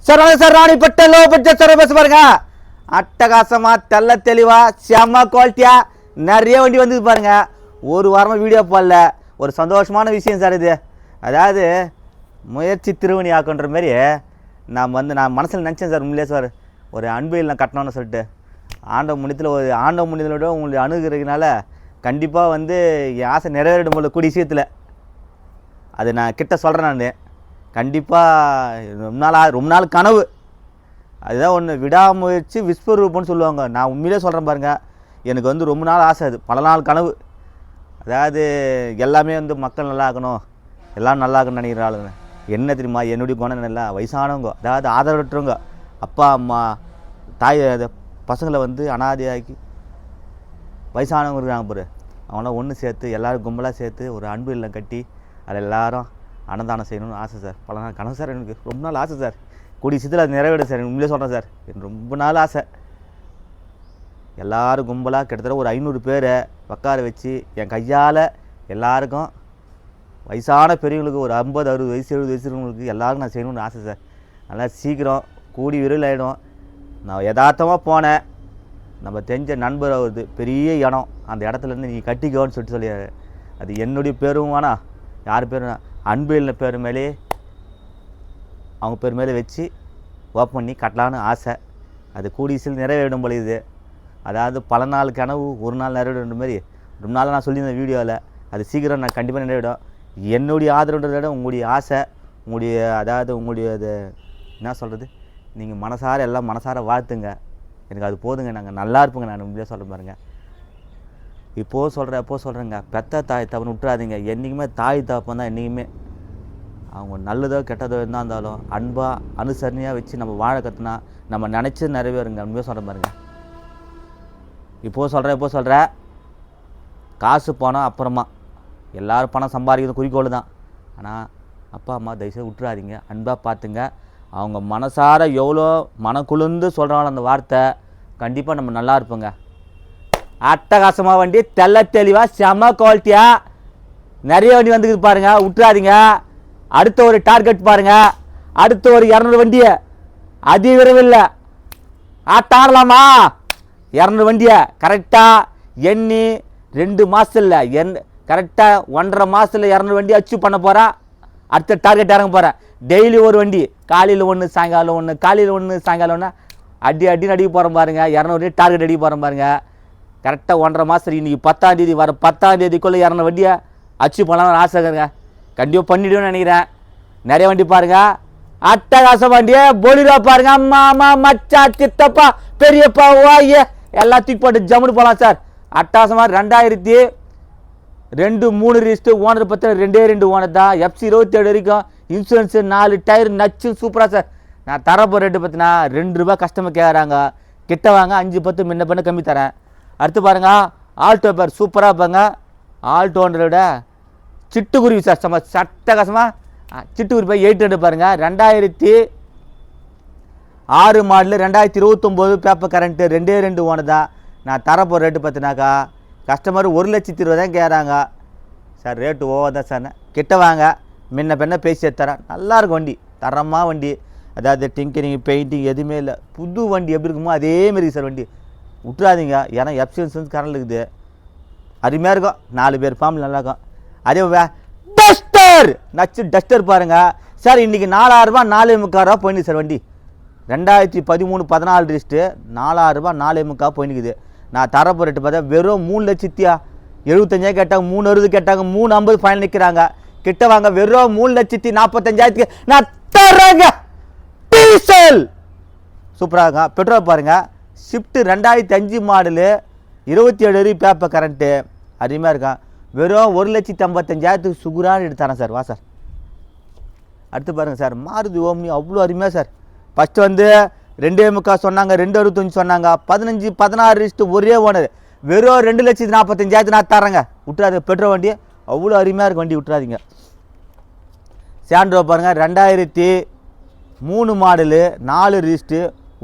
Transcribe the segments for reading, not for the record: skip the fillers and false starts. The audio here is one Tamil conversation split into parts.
Sir sir ராணிப்பட்ட low budget sir பேச பாருங்க. அட்டகாசமா தெல்ல தெளிவா செம்ம குவாலிட்டியா நிறைய வண்டி வந்து பாருங்க. ஒரு வாரமாக வீடியோ போடல. ஒரு சந்தோஷமான விஷயம் சார் இது. அதாவது முயற்சி திருவணி ஆக்குன்ற மாரி நான் மனசில் நினச்சேன் சார். உண்மையிலே சார் ஒரு அன்பில் நான் கட்டணும்னு சொல்லிட்டு ஆண்டவ முன்னியத்தோட உங்களுடைய அணுகிறதுனால கண்டிப்பாக வந்து என் ஆசை நிறைவேறிடும் போல கூடிய விஷயத்தில். அது நான் கிட்ட சொல்கிறேன். நான் கண்டிப்பாக ரொம்ப நாள் கனவு. அதுதான் ஒன்று, விடாமுயற்சி விஸ்வரூபம்னு சொல்லுவாங்க. நான் உண்மையிலே சொல்கிறேன் பாருங்கள், எனக்கு வந்து ரொம்ப நாள் ஆசை. அது பல நாள் கனவு. அதாவது எல்லாமே வந்து மக்கள் நல்லா இருக்கணும், எல்லாம் நல்லா இருக்கணும்னு நினைக்கிற ஆளுங்க. என்ன தெரியுமா, என்னுடைய குணம் நல்லா வயசானவங்க, அதாவது ஆதரவற்றவங்க, அப்பா அம்மா தாய் பசங்களை வந்து அனாதையாக்கி வயசானவங்க இருக்காங்க பாரு, அவங்களாம் ஒன்று சேர்த்து எல்லோரும் கும்பலாக சேர்த்து ஒரு அன்பு இல்லம் கட்டி அதில் எல்லோரும் அன்னதானம் செய்யணும்னு ஆசை சார். பல நாள் கனவு சார். எனக்கு ரொம்ப நாள் ஆசை சார். கூடிய சீக்கிரம் அது நிறைவேறும் சார். உண்மையிலே சொல்கிறேன் சார், எனக்கு ரொம்ப நாள் ஆசை. எல்லோரும் கும்பலாக கிட்டத்தட்ட ஒரு 500 பேரை உட்கார வச்சு என் கையால் எல்லாருக்கும் வயசான பெரியவங்களுக்கு ஒரு 50, 60 வயசு 70 வயசு இருக்கவங்களுக்கு எல்லாருக்கும் நான் செய்யணும்னு ஆசை சார். நல்லா சீக்கிரம் கூடி விரைவில் ஆகிடும். நான் யதார்த்தமாக போனேன், நம்ம தெரிஞ்ச நண்பர் வருது, பெரிய இடம், அந்த இடத்துலேருந்து நீ கட்டிக்கோன்னு சொல்லியாரு. அது என்னுடைய பேரும் வேணாம், யார் பேரும் அன்பு இல்லை பேர் மேலே அவங்க பேர் மேலே வச்சு ஓப்பன் பண்ணி கட்டலான்னு ஆசை. அது கூடிய நிறைவேறிடும் போல இது. அதாவது பல நாள் கனவு ஒரு நாள் நிறைவேற மாதிரி ரொம்ப நாள் நான் சொல்லியிருந்தேன் வீடியோவில். அது சீக்கிரம் நான் கண்டிப்பாக நிறைவேடும். என்னுடைய ஆதரவுன்றதை விட உங்களுடைய ஆசை, உங்களுடைய அது என்ன சொல்கிறது, நீங்கள் மனசார எல்லாம் மனசார வாழ்த்துங்க. எனக்கு அது போதுங்க. நாங்கள் நல்லா இருப்போங்க. நான் உண்மையிலே சொல்கிறேன் பாருங்க. இப்போது சொல்கிறேங்க, பெத்த தாய் தப்பன்னு விட்டுறாதீங்க. என்றைக்குமே தாய் தப்பன் தான். என்றைக்குமே அவங்க நல்லதோ கெட்டதோ இருந்தாலும் அன்பாக அனுசரணையாக வச்சு நம்ம வாழ கற்றுனா நம்ம நினச்சி நிறைவேறுங்க. உண்மையாக சொல்கிறேன் பாருங்க. இப்போது சொல்கிறேன், காசு பணம் அப்புறமா, எல்லோரும் பணம் சம்பாதிக்கிறது குறிக்கோள் தான். ஆனால் அப்பா அம்மா தயவுசெய்து விட்டுறாதீங்க, அன்பாக பார்த்துங்க. அவங்க மனசார எவ்வளோ மனக்குழுந்து சொல்கிறாங்களோ அந்த வார்த்தை, கண்டிப்பாக நம்ம நல்லா இருப்போங்க. அட்டகாசமாக வண்டி, தெல்ல தெளிவாக செம்ம குவாலிட்டியாக நிறைய வண்டி வந்துக்குது பாருங்கள், விட்டுறாதீங்க. அடுத்த ஒரு டார்கெட் பாருங்கள், அடுத்த ஒரு 200 வண்டியை அதிக விரைவில் ஆட்டாடலாமா? 200 வண்டியை கரெக்டாக எண்ணி 2 மாதத்தில் கரெக்டாக 1.5 மாதத்தில் 200 வண்டி அச்சீவ் பண்ண போகிறேன். அடுத்த டார்கெட் இறங்க போகிறேன். டெய்லி ஒரு வண்டி, காலையில் 1, சாயங்காலம் 1, காலையில் 1, சாயங்காலம் 1, அடின்னு அடிக்க போகிறோம் பாருங்கள். 200 வண்டி டார்கெட் அடிக்க போகிறோம் பாருங்கள். கரெக்டாக 1.5 மாதம், இன்றைக்கி 10ஆம் தேதி, வர 10ஆம் தேதிக்குள்ளே 200 வண்டியை அச்சீவ் பண்ணலாம்னு ஆசைங்க. கண்டிப்பாக பண்ணிவிடுவேன்னு நினைக்கிறேன். நிறைய வண்டி பாருங்கள், அட்டகாசம் வண்டியை பொலிரா பாருங்கள். அம்மா அம்மா மச்சா சித்தப்பா பெரியப்பா வாயே எல்லாம் தூக்கி போட்டு ஜம்முன்னு போகலாம் சார். அட்டகாசமாக 2002-3 ரிஜிஸ்டர், ஓனர் பற்றி 2 ஓனர் தான். FC 27 வரைக்கும், இன்சூரன்ஸு 4 டயர் நச்சு சூப்பராக சார். நான் தரப்போ ரேட்டு பார்த்தினா ₹2 கஸ்டமர் கேட்குறாங்க. கிட்ட வாங்க 5-10 முன்ன பண்ண கம்மி தரேன். அடுத்து பாருங்கள், ஆல்டோ பேர் சூப்பராக இருப்பாங்க. ஆல்டோன்றத சிட்டுக்குருவி சார், நம்ம சட்டகாசமாக சிட்டுக்குருவி போய் 800 பாருங்கள். 2006 மாடலு, 2029 பேப்பர் கரண்ட்டு, 2 ஓனர் தான். நான் தரப்போ ரேட்டு பார்த்தினாக்கா கஸ்டமர் 1,20,000 கேட்குறாங்க சார். ரேட்டு ஓவர் தான் சார். கிட்ட வாங்க, முன்ன பெண்ண பேசி தரேன். நல்லாயிருக்கும் வண்டி, தரமாக வண்டி. அதாவது டிங்கரிங் பெயிண்டிங் எதுவுமே இல்லை. புது வண்டி எப்படி இருக்குமோ அதேமாரி சார் வண்டி. விட்டுறாதீங்க. ஏன்னா FC இன்சூரன்ஸ் கரண்ட் இருக்குது, அருமையாக இருக்கும். 4 பேர் ஃபார்மில் நல்லாயிருக்கும். அதே டஸ்டர் நச்சு டஸ்டர் பாருங்கள் சார். இன்றைக்கி ₹4,000 ₹4,300 போயிடுது சார் வண்டி. 2013-14 ரிஜிஸ்ட்டு, ₹4,000 ₹4,300 போயினுக்குது. நான் தரப்போ ரேட்டு பார்த்தா வெறும் 3,75,000 கேட்டாங்க, 360 கேட்டாங்க, 350 ஃபைனல் நிற்கிறாங்க. கிட்ட வாங்க, வெறும் 3,45,000 நான் தரேங்க. டீசல் சூப்பராக பெட்ரோல் பாருங்கள். ஷிஃப்ட்டு 2005 மாடலு, 27 பேப்பர் கரண்ட்டு, அருமையாக இருக்கான். வெறும் 1,55,000 சுகுரான்னு எடுத்து தரேன் சார். வா சார். அடுத்து பாருங்கள் சார், மாருதி ஓம்னி அவ்வளோ அருமையாக சார். ஃபஸ்ட்டு வந்து 2,300 சொன்னாங்க, 265 சொன்னாங்க. 15-16 ரிஜிஸ்ட்டு, ஒரே ஓனர். வெறும் 2,45,000 நான் தரேங்க. விட்டுறாதீங்க. பெட்ரோல் வண்டி அவ்வளோ அருமையாக இருக்குது வண்டி, விட்டுறாதீங்க. சாண்ட்ரோ பாருங்கள், 2003 மாடலு, 4 ரிஜிஸ்ட்டு,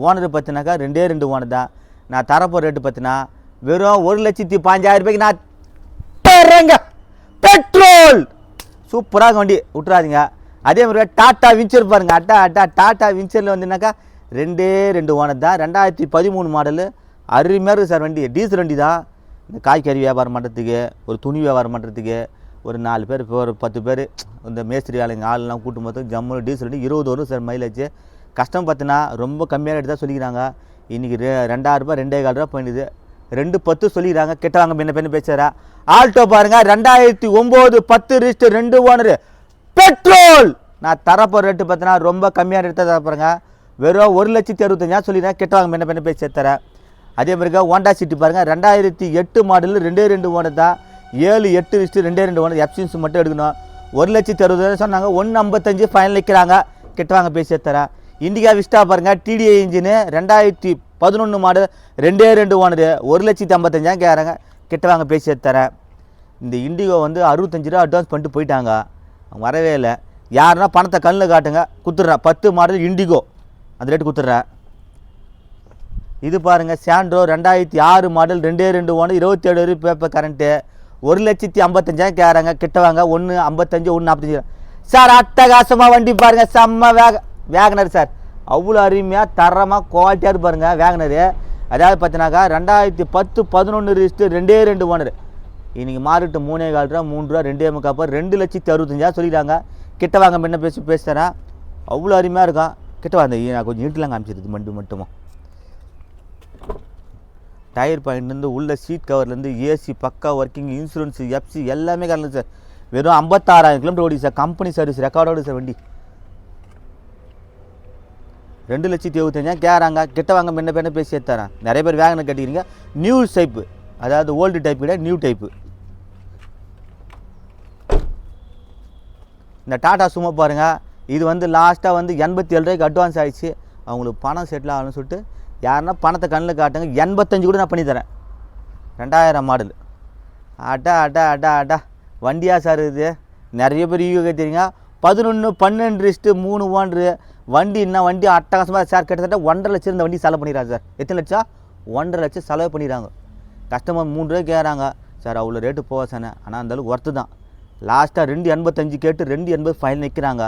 ஓனர் பார்த்தினாக்கா 2 ஓனர் தான். நான் தரப்போ ரேட்டு பார்த்தினா வெறும் 1,15,000 நான் தரேங்க. பெட்ரோல் சூப்பராக வண்டி, விட்டுறாதீங்க. அதே மாதிரி டாட்டா வின்சர் பாருங்கள். டாட்டா வின்சரில் வந்துனாக்கா 2 ஓனர் தான். 2013 மாடலு. அருமையாக இருக்குது சார் வண்டி. டீசல் வண்டி தான். இந்த காய்கறி வியாபாரம் பண்ணுறதுக்கு, ஒரு துணி வியாபாரம் பண்ணுறதுக்கு, ஒரு 4 பேர், இப்போ ஒரு 10 பேர் இந்த மேஸ்திரி வேலைங்க ஆள்லாம் கூட்டும் போது ஜம்மு டீசல் வண்டி 20 வரும் சார் மைலேஜ். கஷ்டம் பார்த்தினா ரொம்ப கம்மியான ரேட்டு தான் சொல்லிக்கிறாங்க. இன்றைக்கி 2000 ரூபா 2,400 ரூபா போயிடுது. 210 சொல்லிக்கிறாங்க. கிட்ட வாங்க பெண்ண பேசுகிறா. ஆல்டோ பாருங்கள் 2009 10 ரிஜிஸ்டர் 2 ஓனர் பெட்ரோல். நான் தரப்போ ரேட்டு பார்த்தீங்கன்னா ரொம்ப கம்மியான ரேட்டு தான் தரப்போறேங்க. வெறும் 1,65,000 சொல்லிடுறேன். கிட்ட வாங்க பெண்ண பேசி தரேன். அதே மாதிரி ஹோண்டா சிட்டி பாருங்கள் 2008 மாடலு 2 ஓனர் தான். 7 8 ரிஜிஸ்டர் 2 ஓனர். எஃப்சின்ஸ் மட்டும் எடுக்கணும். 1,60,000 சொன்னாங்க. 1,55 ஃபைனல் நிற்கிறாங்க. கிட்ட வாங்க பேசி தரேன். இண்டிகா விஸ்டா பாருங்கள் டிடிஐ இன்ஜினு 2011 மாடல் 2 ஓனர் 1,55,000 கேட்குறாங்க. கிட்ட வாங்க பேசி தரேன். இந்த இண்டிகோ வந்து 65 ரூபா அட்வான்ஸ் பண்ணிட்டு போயிட்டாங்க. வரவே இல்லை. யாருன்னா பணத்தை கண்ணில் காட்டுங்க குத்துட்றேன். 10 மாடல் இண்டிகோ அந்த ரேட்டு குத்துட்றேன். இது பாருங்கள் Santro 2006 model 2 owner 27 paper current 1,55,000 கேட்குறாங்க. கிட்ட வாங்க 1,55 1,45 சார். அட்டகாசமாக வண்டி பாருங்கள். செம்ம வேகனர் சார். அவ்வளோ அருமையாக தரமாக குவாலிட்டியாக இருப்பாருங்க வேகனரு. அதாவது பார்த்தினாக்கா 2010 11 ரிஜிஸ்டர் 2 ஓனர். இன்றைக்கி மாறிட்டு 3,4 ரூபா 3 ரூபா 2,45 2,65,000 சொல்லிட்டாங்க. கிட்ட வாங்க முன்ன பேசுகிறேன். அவ்வளோ அருமையாக இருக்கும். கிட்ட வாங்க. நான் கொஞ்சம் நீட்டெலாம் காமிச்சிருது வண்டி மட்டுமா. டயர் பாயிண்ட்லேருந்து உள்ள சீட் கவர்லேருந்து ஏசி பக்கா ஒர்க்கிங், இன்சூரன்ஸு, எஃப்சி எல்லாமே கலந்து சார். வெறும் 56,000 கிலோமீட்டர் ஓடி சார். கம்பெனி சர்வீஸ் ரெக்கார்டோடு சார் வண்டி. 2,75,000 கேட்குறாங்க. கிட்ட வாங்க முன்ன பேசி தரேன். நிறைய பேர் வேகனை கட்டிக்கிறீங்க. நியூ டைப்பு, அதாவது ஓல்டு டைப்பு கிடையாது, நியூ டைப்பு. இந்த டாடா சுமோ பாருங்கள். இது வந்து லாஸ்ட்டாக வந்து 87 ரூபாய்க்கு அட்வான்ஸ் ஆகிடுச்சு. அவங்களுக்கு பணம் செட்டில் ஆகணும்னு சொல்லிட்டு யாருன்னா பணத்தை கண்ணில் காட்டுங்க. 85 கூட நான் பண்ணித்தரேன். 2000 மாடல். அட்டா வண்டியா சார் இது. நிறைய பேர் ஈகோ கேட்குறீங்க. 11 12 ரிஜிஸ்டர் 3 ஓனரு வண்டி. என்ன வண்டி அட்டகாசமாக சார். கிட்டத்தட்ட 1,50,000 லட்சம் இந்த வண்டி செலவு பண்ணிடுறாங்க சார். எத்தனை லட்சம்? 1,50,000 லட்சம் செலவு பண்ணிடுறாங்க. கஸ்டமர் 3 ரூபாய்க்கு கேட்குறாங்க சார். அவ்வளோ ரேட்டு போக சார். ஆனால் அந்தளவுக்கு ஒர்த்து தான். லாஸ்ட்டாக 2,85 கேட்டு 2,80 ஃபைனல் நிற்கிறாங்க.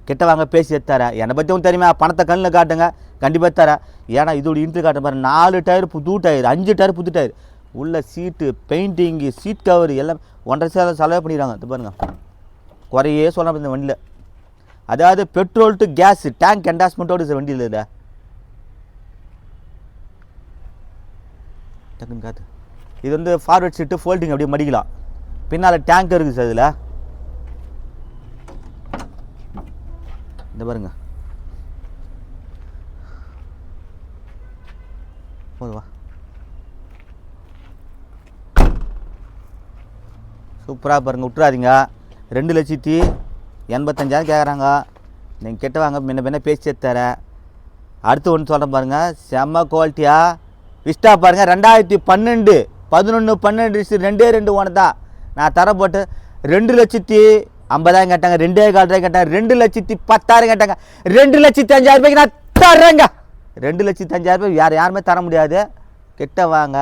கிட்ட வாங்க பேசி தரேன். என்னை பற்றி ஒன்று தெரியுமா? பணத்தை கண்ணில் காட்டுங்க. கண்டிப்பாக தரேன். ஏன்னா இதோட இன்ட்ரு காட்ட பாருங்க. 4 டயர் புது டயர், 5 டயர் புது டயர், உள்ள சீட்டு பெயிண்டிங்கு சீட் கவர் எல்லாம் 1,50,000 செலவு பண்ணிடுறாங்க. இது பாருங்கள். குறையே சொல்ல இந்த வண்டியில். அதாவது பெட்ரோல் டு கேஸ் டேங்க் என்டாஸ்மெண்ட்டோடு சார் வண்டியில் இல்லை. டக்குன்னு காத்து. இது வந்து ஃபார்வர்ட் சீட்டு ஃபோல்டிங் அப்படியே மடிக்கலாம். பின்னால் டேங்க் இருக்குது சார். இதில் இந்த பாருங்க. போதுவா. சூப்பராக பாருங்கள். விட்டுறாதீங்க. 2,85,000 கேட்குறாங்க. நீங்கள் கிட்ட வாங்க முன்ன பேசி தரேன். அடுத்து ஒன்று சொல்கிறேன் பாருங்கள். செம்ம குவாலிட்டியாக விஸ்டா பாருங்கள். 2012 11 12 2 ஓனர் தான். நான் தர போட்டு 2,50,000 கேட்டாங்க. 2,400 கேட்டாங்க. 2,10,000 கேட்டாங்க. 2,05,000 ரூபாய்க்கு நான் தரேங்க. 2,05,000 ரூபாய் யாருமே தர முடியாது. கிட்ட வாங்க.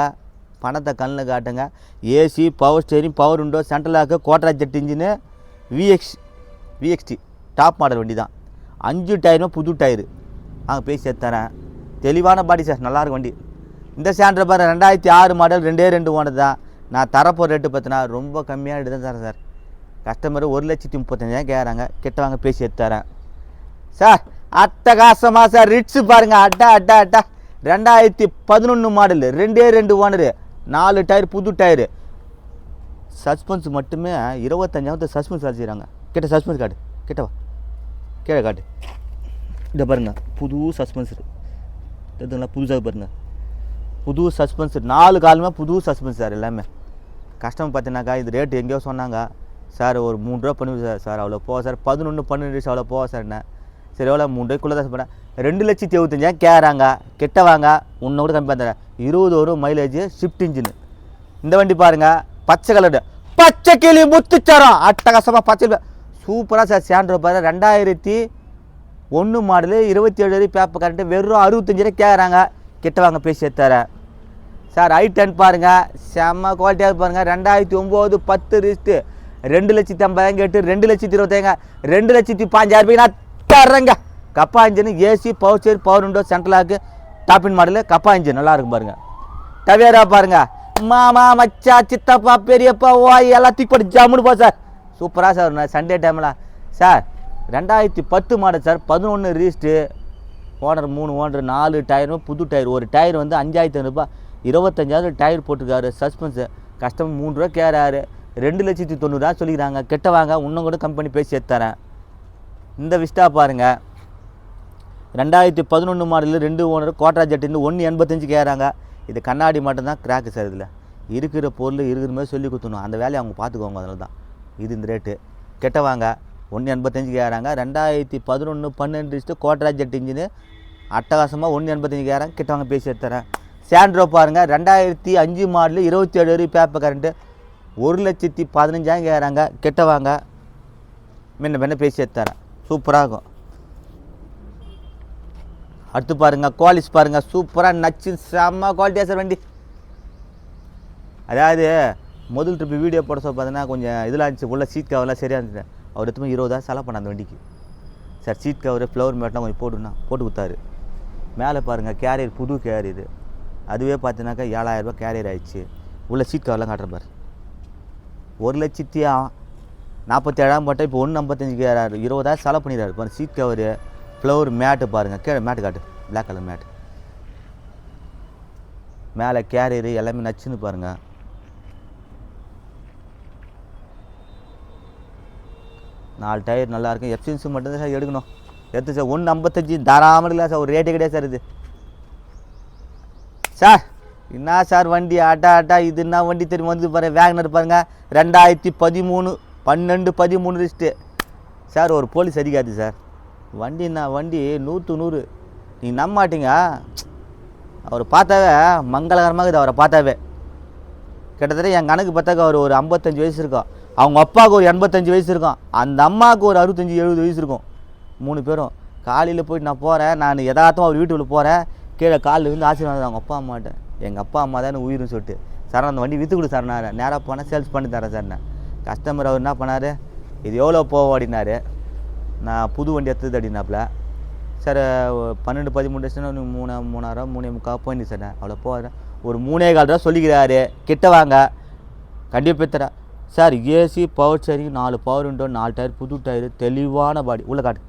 பணத்தை கண்ணில் காட்டுங்க. AC power steering power window central lock கோட்ரா ஜெட் இன்ஜினு விஎக்ஸ்டி டாப் மாடல் வண்டி தான். 5 டயருமே புது டயரு. பேசி தரேன். தெளிவான பாடி சார். நல்லாயிருக்கும் வண்டி. இந்த சாண்ட்ரோ பாரு 2006 மாடல் 2 ஓனர் தான். நான் தரப்போ ரேட்டு பார்த்தினா ரொம்ப கம்மியாக ரேட்டு தான் தரேன் சார். கஸ்டமர் 1,35,000 கேட்குறாங்க. கிட்ட வாங்க பேசி தரேன் சார். அட்டகாசமாக சார். ரிட்ஸு பாருங்கள். அட்டா 2011 மாடல் 2 ஓனரு 4 டயர் புது டயரு. சஸ்பென்ஸ் மட்டுமே 25,000 சஸ்பென்ஸ் அடிச்சுக்கிறாங்க. கிட்ட சஸ்பென்ஸ் காட்டு. கிட்ட வா. கீழே காட்டு. இதை பாருங்கள். புது சஸ்பென்ஸ் தெரியுதுங்களா? புதுசாக பாருங்கள். புது சஸ்பென்ஸ் 4 காலுமே புது சஸ்பென்ஸ் சார். எல்லாமே கஸ்டமர் பார்த்தீங்கன்னாக்கா இது ரேட்டு எங்கேயோ சொன்னாங்க சார். ஒரு 3 ரூபா பண்ணுவேன் சார். அவ்வளோ போவா சார். 11 12 அவ்வளோ போவா சார். என்ன சரி எவ்வளோ 3 ரூபாய்க்குள்ளே தான் பண்ணேன். 2,75,000 கேட்குறாங்க. கிட்ட வாங்க. இன்னும் கூட கம்மி பண்ணுறேன். 20 வரும் மைலேஜ். Shift engine. இந்த வண்டி பாருங்கள். பச்சை கலரு பச்சை கிளி முத்துச்சரம். அட்டகாசமாக பச்சை சூப்பராக சார். சாண்ட்ரோ பாரு 2001 மாடலு 27 பேப்பர் கரண்ட்டு வெறும் 65 கேட்குறாங்க. கிட்ட வாங்க பேசி தரேன் சார். i10 பாருங்கள். செம்ம குவாலிட்டியாக பாருங்கள். 2009 10 ரிஜிஸ்ட்டு 2,50,000 கேட்டு 2,25,000 2,05,000 நான் தர்றேங்க. Kappa engine AC power steer power window central lock டாப்பின் மாடலு கப்பா இன்ஜின் நல்லா இருக்கும் பாருங்க. டவேரா பாருங்க, மாமா மச்சா சித்தப்பா பெரியப்பா ஓய் எல்லாத்தையும் போட்டு ஜம்முன்னு போ சார். சூப்பராக சார் சண்டே டைமில் சார். 2010 மாடல் சார், 11 ரீஸ்ட்டு, ஓனர் 3 ஓனர், 4 டயரும் புது டயர். ஒரு டயர் வந்து 5,500 25,000 டயர் போட்டிருக்காரு. சஸ்பென்ஸு கஸ்டமர் 3 ரூபா கேட்குறாரு. 2,90,000 சொல்லிக்கிறாங்க. கெட்ட வாங்க இன்னும் கூட கம்பெனி பேசி எடுத்துறேன். இந்த விஸ்டா பாருங்கள், 2011 மாடலில் 2 ஓனர் கோட்ரா ஜெட்டுன்னு 1,85 கேட்குறாங்க. இது கண்ணாடி மட்டும்தான் கிராக்கு சார். இதில் இருக்கிற பொருள் இருக்கிற மாதிரி சொல்லி கொடுத்துணும், அந்த வேலையை அவங்க பார்த்துக்குவாங்க. அதனால தான் இது இந்த ரேட்டு. கெட்ட வாங்க 1,85 கேட்குறாங்க. 2011 12 கோட்ரா ஜெட் இன்ஜினு அட்டகாசமாக 1,85 கேட்குறாங்க. கெட்ட வாங்க பேசி எடுத்துறேன். சாண்ட்ரோ பாருங்கள், 2005 மாடலு 27 பேப்பர் கரண்ட்டு 1,15,000 கேட்குறாங்க. கெட்ட வாங்க முன்ன பேசி எடுத்துறேன். சூப்பராக இருக்கும். அடுத்து பாருங்கள், குவாலிஸ் பாருங்கள், சூப்பராக நச்சு செம்ம குவாலிட்டியாக சார் வண்டி. அதாவது முதல் ட்ரிப்பு வீடியோ போட சொல்ல பார்த்தீங்கன்னா கொஞ்சம் இதெல்லாம் இருந்துச்சு, உள்ள சீட் கவர்லாம் சரியாக இருந்துச்சு. அவர் எடுத்து 20,000 செலவு பண்ண அந்த வண்டிக்கு சார். சீட் கவர் ஃப்ளவர் மேட்லாம் கொஞ்சம் போட்டு கொடுத்தாரு. மேலே பாருங்கள் கேரியர், புது கேரியர். அதுவே பார்த்தீங்கன்னாக்கா 7,000 ரூபா கேரியர் ஆயிடுச்சு. உள்ள சீட் கவர்லாம் காட்டுற பாரு. 1,47,000 போட்டால் இப்போ 1,55 கேட்குறாரு. 20,000 செலவு பண்ணிடுறாரு பாருங்கள். சீட் கவரு, ஃப்ளவர் மேட்டு பாருங்கள், கீழே மேட்டு காட்டு, பிளாக் கலர் மேட்டு. மேலே கேரியரு எல்லாமே நச்சுன்னு பாருங்கள். நாலு டயர் நல்லாயிருக்கும். எஃப்சின்ஸு மட்டும்தான் சார் எடுக்கணும். எடுத்து சார் 1,55 தாராமல் இல்லை சார். ஒரு ரேட்டு கிடையாது சார் இது. சார் என்ன சார் வண்டி ஆட்டா இது என்ன வண்டி தெரியும் வந்து பாருங்கள். வேகனர் பாருங்கள், 2013 12-13 லிஸ்ட்டு சார். ஒரு போலீஸ் அடிக்காது சார். வண்டி என்ன வண்டி 100க்கு 100. நீங்கள் நம்ப மாட்டீங்க, அவர் பார்த்தாவே மங்களகரமாக இருக்குது. அவரை பார்த்தாவே கிட்டத்தட்ட என் கணக்கு பார்த்தாக்க அவர் ஒரு 55 வயசு இருக்கும். அவங்க அப்பாவுக்கு ஒரு 85 வயசு இருக்கும். அந்த அம்மாவுக்கு ஒரு 65-70 வயசு இருக்கும். 3 பேரும் காலையில் போயிட்டு நான் போகிறேன். நான் யதார்த்தமாக அவர் வீட்டுக்குள்ளே போகிறேன். கீழே காலில் வந்து ஆசீர்வாதம் அவங்க அப்பா அம்மாட்ட. எங்கள் அப்பா அம்மா தான் உயிர்னு சொல்லிட்டு சார் அந்த வண்டி விற்று கொடு சார். நான் நேராக போனேன், சேல்ஸ் பண்ணி தரேன் சார். நான் கஸ்டமர் அவர் என்ன பண்ணார், இது எவ்வளோ போவோம் அப்படின்னாரு. நான் புது வண்டி எடுத்தது அப்படின்னாப்புல. சார் 12-13 டேஸ்னா 3,000 3,300 போயிருந்து சார். அவ்வளோ போகிறேன். ஒரு 3,4 ரூபா சொல்லிக்கிறாரு. கிட்ட வாங்க கண்டிப்பாக பேத்துறேன் sir. AC power steering 4 power window 4 tyre புது டயரு தெளிவான பாடி. உள்ள காட்டு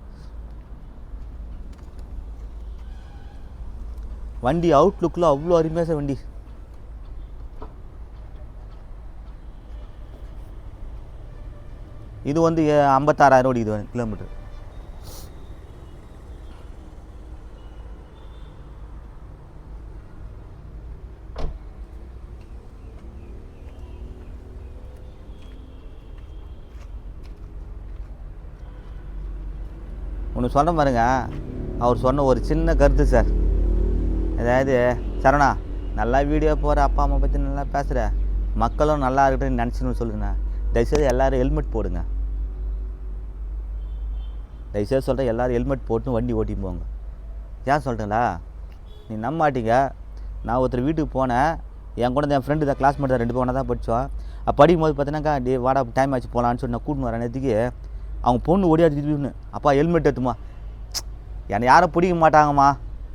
வண்டி. அவுட்லுக்கில் அவ்வளோ அருமையாக சார் வண்டி. இது வந்து 56,000 ஓடிக்குது கிலோமீட்டர். ஒன்று சொல்கிறேன் பாருங்க, அவர் சொன்ன ஒரு சின்ன கருத்து சார். அதாவது சரணா நல்லா வீடியோ போகிற, அப்பா அம்மா பற்றி நல்லா பேசுகிற, மக்களும் நல்லா இருக்கட்டும்னு நினச்சின்னு சொல்லுங்கண்ணா. தயவுசெய்து எல்லோரும் ஹெல்மெட் போடுங்க. தயவுசெய்து சொல்கிறேன், எல்லோரும் ஹெல்மெட் போட்டு வண்டி ஓட்டின்னு போங்க. ஏன் சொல்கிறீங்களா, நீ நம்ப மாட்டீங்க. நான் ஒருத்தர் வீட்டுக்கு போனேன். என் கூட என் ஃப்ரெண்டு தான், கிளாஸ்மேட் தான், 2 பேரும் ஒன்றா தான் படித்தோம். படிக்கும்போது பார்த்தீங்கன்னாக்கா வாடா டைம் ஆச்சு போகலான்னு சொல்லி நான் கூட்டின்னு வரேன். நேற்றுக்கு அவங்க பொண்ணு ஓடியாடுன்னு, அப்பா ஹெல்மெட் எடுத்துமா, என்னை யாரும் பிடிக்க மாட்டாங்கம்மா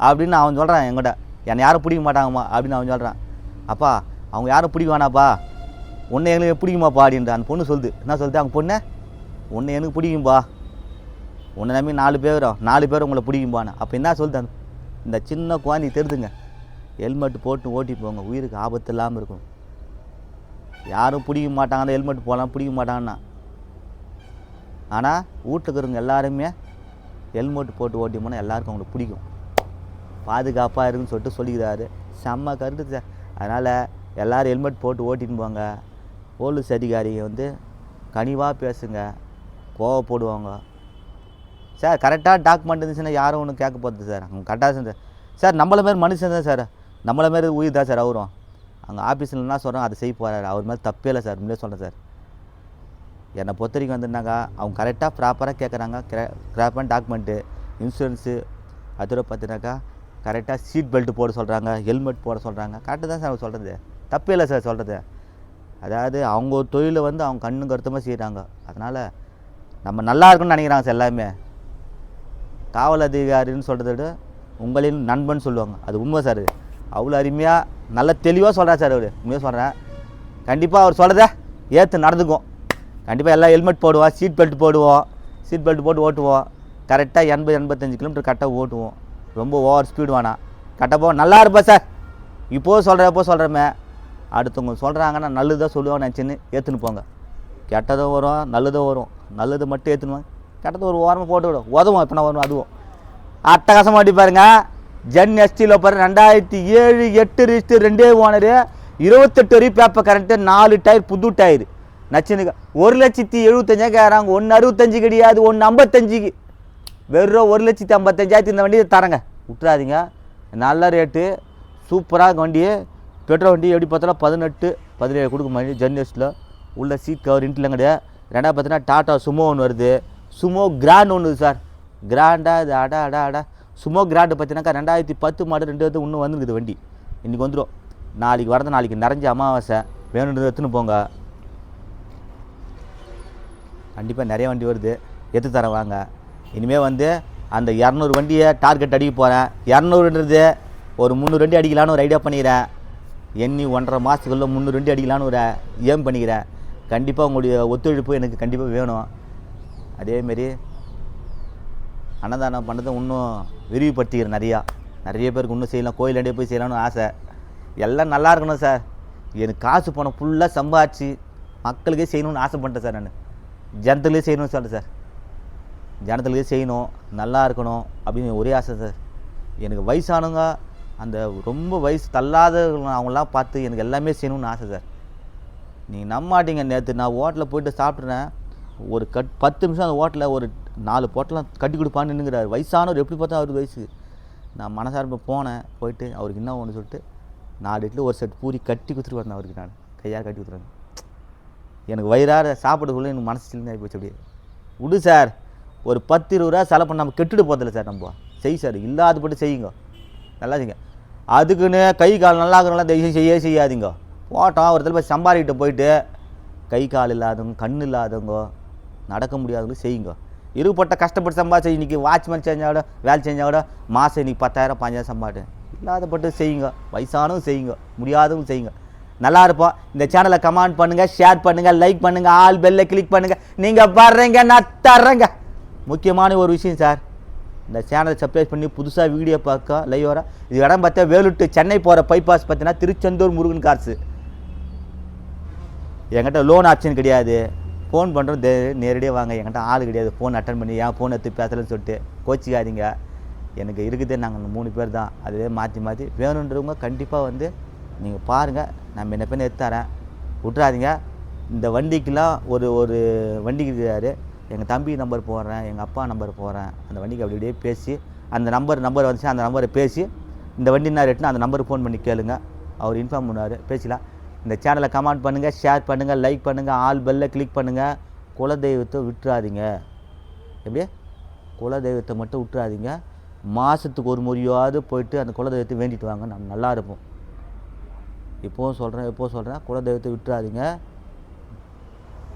அப்படின்னு அவன் சொல்கிறான். என்கிட்ட என்னை யாரும் பிடிக்க மாட்டாங்கம்மா அப்படின்னு அவன் சொல்கிறான். அப்பா அவங்க யாரும் பிடிக்க வேணாப்பா, உன்னை எங்களுக்கு பிடிக்குமாப்பா அப்படின்ற அந்த பொண்ணு சொல்லுது. என்ன சொல்லுது அவங்க பொண்ணு, உன்னை எனக்கு பிடிக்கும்பா, உன்னை நம்பி 4 பேர் உங்களை பிடிக்கும்பான்னு. அப்போ என்ன சொல்லுது இந்த சின்ன குழந்தை தெரிதுங்க. ஹெல்மெட் போட்டு ஓட்டி போங்க, உயிருக்கு ஆபத்து இல்லாமல் இருக்கும். யாரும் பிடிக்க மாட்டாங்க, அந்த ஹெல்மெட் போகலாம் பிடிக்க மாட்டாங்கன்னா. ஆனால் வீட்டுக்கு இருக்கிறவங்க எல்லாருமே ஹெல்மெட் போட்டு ஓட்டி போனால் எல்லாருக்கும் அவங்களுக்கு பிடிக்கும், பாதுகாப்பாக இருக்குன்னு சொல்லிட்டு சொல்லிக்கிறாரு. செம்ம கருத்து சார். அதனால் எல்லோரும் ஹெல்மெட் போட்டு ஓட்டின்னு போங்க. போலீஸ் அதிகாரிங்க வந்து கனிவாக பேசுங்க, கோவப்படுவாங்க சார். கரெக்டாக டாக்குமெண்ட் இருந்துச்சுன்னா யாரும் ஒன்றும் கேட்க போகிறது சார். அவங்க கரெக்டாக சார் நம்மள மாரி மனுஷன் தான் சார், நம்மள மாரி உயிர் தான் சார் அவரும். அங்கே ஆஃபீஸில் என்ன சொல்கிறோம் அதை செய்ய போகிறாரு. அவர் மாதிரி தப்பே இல்லை சார், முன்னே சொல்கிறேன் சார். என்னை பொறுத்த வரைக்கும் வந்துருந்தாங்க அவங்க கரெக்டாக ப்ராப்பராக கேட்குறாங்க. ப்ராப்பரான டாக்குமெண்ட்டு, இன்சூரன்ஸு, அதோட பார்த்தினாக்கா கரெக்டாக சீட் பெல்ட்டு போட சொல்கிறாங்க, ஹெல்மெட் போட சொல்கிறாங்க. கரெக்டு தான் சார் அவர் சொல்கிறது, தப்பே இல்லை சார் சொல்கிறது. அதாவது அவங்க ஒரு தொழிலை வந்து அவங்க கண்ணும் கருத்துமாக செய்கிறாங்க. அதனால் நம்ம நல்லா இருக்குன்னு நினைக்கிறாங்க சார் எல்லாமே. காவல் அதிகாரின்னு சொல்கிறத விட உங்களின் நண்பன் சொல்லுவாங்க, அது உண்மை சார். அவ்வளோ அருமையாக நல்ல தெளிவாக சொல்கிறார் சார் அவர். உண்மையாக சொல்கிறேன். கண்டிப்பாக அவர் சொல்கிறத ஏற்று நடந்துக்கும். கண்டிப்பாக எல்லாம் ஹெல்மெட் போடுவோம், சீட் பெல்ட் போடுவோம், சீட் பெல்ட் போட்டு ஓட்டுவோம். கரெக்டாக 80-85 கிலோமீட்டர் கரெக்டாக ஓட்டுவோம். ரொம்ப ஓவர் ஸ்பீடு வேணாம், கரெக்டாக போவோம். நல்லா இருப்பேன் சார். இப்போது சொல்கிறமே அடுத்தவங்க சொல்கிறாங்கன்னா நல்லதாக சொல்லுவாங்க நினச்சின்னு ஏற்றுன்னு போங்க. கெட்டதும் வரும், நல்லதும் வரும். நல்லது மட்டும் ஏற்றுனுவாங்க, கெட்டது ஒரு ஓரமாக போட்டு விடும். உதவும் எப்போ நான் வரும். அதுவும் அட்டகாசமாக ஓட்டி பாருங்க. ஜென் எஸ்டியில் பாரு 2007 8 ரிஜிஸ்டர் 2 ஓனரு 28 வரையும் பேப்பர் கரண்ட்டு 4 டயர் புது டயர் நச்சுனுங்க. 1,75,000 கேட்குறாங்க. 1,65 கிடையாது, 1,55. வெறும் 1,55,000 இந்த வண்டியை தரங்க. விட்டுறாதீங்க, நல்ல ரேட்டு, சூப்பராக வண்டி. பெட்ரோல் வண்டி எப்படி பார்த்தாலும் 18-17 கொடுக்க மாதிரி ஜென் எஸ்டில் உள்ள சீட் கவர் இன்ட்லாம் கிடையாது. ரெண்டாவது பார்த்தீங்கன்னா டாட்டா சுமோ ஒன்று வருது, சுமோ கிராண்ட் ஒன்று சார். கிராண்டாக இது அடா சுமோ கிராண்டு பார்த்தீங்கன்னாக்கா 2010 மாடல் 2 இன்னும் வந்துருக்குது வண்டி. இன்றைக்கி வந்துடும், நாளைக்கு வரது, நாளைக்கு நிறைஞ்ச அமாவாசை. வேணுன்றது எடுத்துன்னு போங்க. கண்டிப்பாக நிறைய வண்டி வருது, எடுத்து தரேன் வாங்க. இனிமேல் வந்து அந்த 200 வண்டியை டார்கெட் அடிக்க போகிறேன். 200ன்றது ஒரு 300 வண்டி அடிக்கலான்னு ஒரு ஐடியா பண்ணிக்கிறேன். எண்ணி 1.5 மாதத்துக்குள்ளே 300 வண்டி அடிக்கலான்னு ஒரு ஏம் பண்ணிக்கிறேன். கண்டிப்பாக உங்களுடைய ஒத்துழைப்பு எனக்கு கண்டிப்பாக வேணும். அதேமாரி அன்னதானம் பண்ணுறதை இன்னும் விரிவுபடுத்திக்கிறேன். நிறைய பேருக்கு இன்னும் செய்யலாம், கோயிலாண்டே போய் செய்யலாம்னு ஆசை. எல்லாம் நல்லா இருக்கணும் சார். எனக்கு காசு பணம் ஃபுல்லாக சம்பாதிச்சு மக்களுக்கே செய்யணும்னு ஆசைப்பட்டேன் சார். நான் ஜனத்துலேயே செய்யணும்னு சொல்கிறேன் சார். ஜனத்துலேயே செய்யணும், நல்லா இருக்கணும் அப்படின்னு ஒரே ஆசை சார். எனக்கு வயசானவங்க, அந்த ரொம்ப வயசு தள்ளாத அவங்களாம் பார்த்து எனக்கு எல்லாமே செய்யணும்னு ஆசை சார். நீங்கள் நம்ப மாட்டீங்க, நேற்று நான் ஹோட்டலில் போய்ட்டு சாப்பிட்றேன். ஒரு 10 நிமிஷம் அந்த ஹோட்டலில் ஒரு 4 போட்டெலாம் கட்டி கொடுப்பான்னு நின்றுங்கிறார். வயசானவர் எப்படி பார்த்தா அவருக்கு வயசு. நான் மனசார்பு போனேன், போயிட்டு அவருக்கு என்ன ஒன்று சொல்லிட்டு 4 இட்லி ஒரு செட் பூரி கட்டி கொடுத்துட்டு வந்தேன் அவருக்கு. நான் கையால் கட்டி கொடுத்துருவேன். எனக்கு வயிறார சாப்பிடக்குள்ளே எனக்கு மனசு சில்லுன்னு ஆகி போச்சு. அப்படியே விடு சார், ஒரு 10-20 ரூபா செலவு பண்ண நம்ம கெட்டுட்டு போதில்லை சார். நம்ம செய் சார், இல்லாத போட்டு செய்யுங்க, நல்லா செய்யுங்க. அதுக்குன்னு கை கால் நல்லா இருக்கிறவங்களாம் தயவு செய்யாதீங்க. போட்டோம் ஒரு தடவை சம்பாதிக்கிட்ட போயிட்டு கை கால் இல்லாதவங்க, கண் இல்லாதவங்க, நடக்க முடியாதவங்க செய்யுங்க. இருப்பட்ட கஷ்டப்பட்டு சம்பாதிச்சு இன்றைக்கி வாட்ச்மேன் செஞ்சால் கூட, வேலை செஞ்சால் கூட மாதம் இன்றைக்கி 10,000 15,000 சம்பாட்டு. இல்லாதப்பட்டு செய்யுங்க, வயசானவும் செய்யுங்க, முடியாதவங்க செய்யுங்க. நல்லா இருப்போம். இந்த சேனலை கமெண்ட் பண்ணுங்கள், ஷேர் பண்ணுங்கள், லைக் பண்ணுங்கள், ஆல் பெல்லை கிளிக் பண்ணுங்கள். நீங்கள் வர்றீங்க, நான் தர்றேங்க. முக்கியமான ஒரு விஷயம் சார், இந்த சேனலை சப்ஸ்கிரைப் பண்ணி புதுசாக வீடியோ பார்க்க லைவ் வர. இது இடம் பார்த்தா வேலூர் டு சென்னை போகிற பைபாஸ் பார்த்தீங்கன்னா திருச்செந்தூர் முருகன் கார்ஸு. என்கிட்ட லோன் ஆப்ஷன் கிடையாது. ஃபோன் பண்ணுறது நேரடியாக வாங்க. என்கிட்ட ஆள் கிடையாது, ஃபோன் அட்டன் பண்ணி ஏன் ஃபோன் எடுத்து பேசலன்னு சொல்லிட்டு கோச்சிக்காதீங்க. எனக்கு இருக்குது, நாங்கள் 3 பேர் தான். அதுவே மாற்றி வேணுன்றவங்க கண்டிப்பாக வந்து நீங்கள் பாருங்கள். நான் என்ன பண்ணி எடுத்து தரேன், விட்றாதீங்க. இந்த வண்டிக்கெலாம் ஒரு வண்டிக்கு இருக்காரு, எங்கள் தம்பி நம்பர் போடுறேன், எங்கள் அப்பா நம்பர் போடுறேன். அந்த வண்டிக்கு அப்படி அப்படியே பேசி அந்த நம்பர் வந்துச்சு, அந்த நம்பரை பேசி இந்த வண்டி என்ன ரேட்டுன்னு அந்த நம்பருக்கு ஃபோன் பண்ணி கேளுங்க. அவர் இன்ஃபார்ம் பண்ணுவார், பேசலாம். இந்த சேனலை கமெண்ட் பண்ணுங்கள், ஷேர் பண்ணுங்கள், லைக் பண்ணுங்கள், ஆல் பெல்லை கிளிக் பண்ணுங்கள். குலதெய்வத்தை விட்டுறாதீங்க. எப்படியே குலதெய்வத்தை மட்டும் விட்டுறாதீங்க. மாதத்துக்கு ஒரு முறையாவது போயிட்டு அந்த குலதெய்வத்தை வேண்டிட்டு வாங்க, நம்ம நல்லா இருப்போம். எப்போவும் சொல்கிறேன், குலதெய்வத்தை விட்டுறாதீங்க,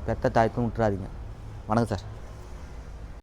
பெத்த தாய்க்கும் விட்டுறாதீங்க. வணக்கம் சார்.